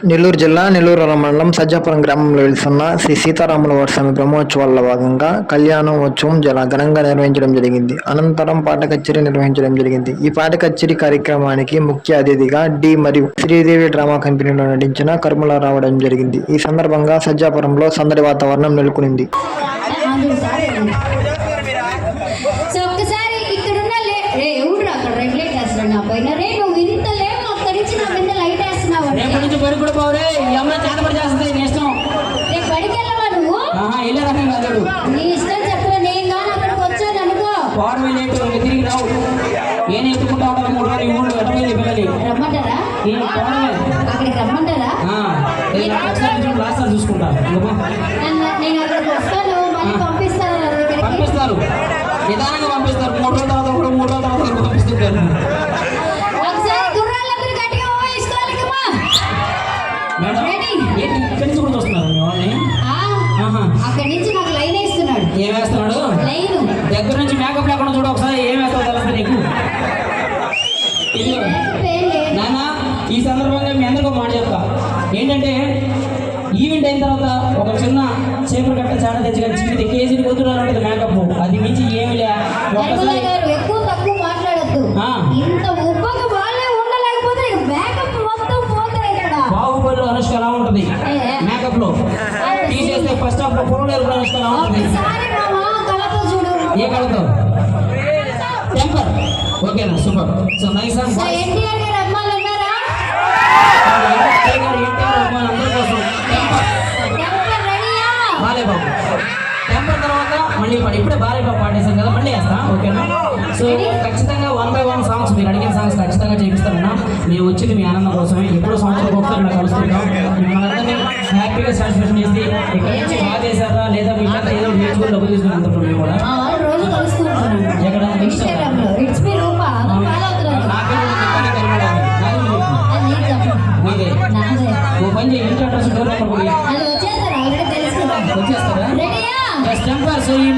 నెల్లూరు జిల్లా నెల్లూరు మండలం సజ్జాపురం గ్రామంలో వెలుస్తున్న శ్రీ సీతారాముల వారి స్వామి బ్రహ్మోత్సవాల్లో భాగంగా కళ్యాణం ఉత్సవం ఘనంగా నిర్వహించడం జరిగింది. అనంతరం పాట కచేరీ నిర్వహించడం జరిగింది. ఈ పాట కచేరీ కార్యక్రమానికి ముఖ్య అతిథిగా డి మరియు శ్రీదేవి డ్రామా కంపెనీలో నటించిన కర్మల రావడం జరిగింది. ఈ సందర్భంగా సజ్జాపురంలో సందడి వాతావరణం నెలకొనింది. తిరిగి రావు ఏం ఎత్తుకుంటా ఉంటారు 3 రోజులు 3 గంటలు పిల్లలు రమ్మంటారా చూసుకుంటారు పంపిస్తారు నిదానంగా పంపిస్తారు 3 రోజుల తర్వాత 3 రోజుల తర్వాత పంపిస్తుంటారు. ఇక్కడి నుంచి కూడా చూస్తున్నారు మీ వాళ్ళని అక్కడి నుంచి నాకు లైన్ వేస్తున్నాడు. ఏం వేస్తున్నాడు? దగ్గర నుంచి మేకప్ లేకుండా చూడ ఒకసారి ఏం వేస్తావు తెలుస్తుంది నీకు. నాన్న ఈ సందర్భంగా మీ అందరికీ మాట చెప్తా ఏంటంటే ఈవెంట్ అయిన తర్వాత ఒక చిన్న చేపలు కట్ట చాట తెచ్చి చిన్న కేజీని కొద్దున్నారు ఉంటుంది మేకప్, అది మించి ఏమి లే. ఒక్కసారి ఎక్కువ తక్కువ మాట్లాడద్దు. ఇంత ఉబ్బగా వాళ్ళే ఉండలేకపోతే మేకప్ మొత్తం పోతాయి కదా. బాహుబలిలో అనుష్క ఎలా ఉంటుంది మేకప్ లో తీసేస్తే ఫస్ట్ హాఫ్ లో పొరలేరు అనుష్క ఎలా ఉంటుంది. ఏ కలతో టెంపర్ ఓకేనా సూపర్. సో నైస్ ఎన్టీఆర్ గారు అమ్మాయిలు ఉన్నారా? అందరి కోసం బాలేబాబు టెంపర్ తర్వాత మళ్ళీ ఇప్పుడే బాలేబాబు పాడేశాం కదా మళ్ళీ వేస్తాం ఓకేనా. సో ఖచ్చితంగా 1 by 1 సాంగ్స్ మీరు అడిగిన సాంగ్స్ ఖచ్చితంగా చేపిస్తారన్నా. మేము వచ్చింది మీ ఆనందం కోసమే. ఎప్పుడో సంవత్సరం ఒకసారి నాకు కలుస్తుంటాం. మిమ్మల్ని అందరినీ హ్యాపీగా సాటిస్ఫాక్షన్ చేసి ఇక్కడ నుంచి బాగా చేశారా లేదా మీ చేత ఏదో నేర్చుకుని డబ్బులు తీసుకుని అంటున్నాం మేము కూడా. ఎక్కడ ఓ పని చేయి ఇంటి అడ్రస్ వచ్చేస్తారా? టెంపర్ సో ఈ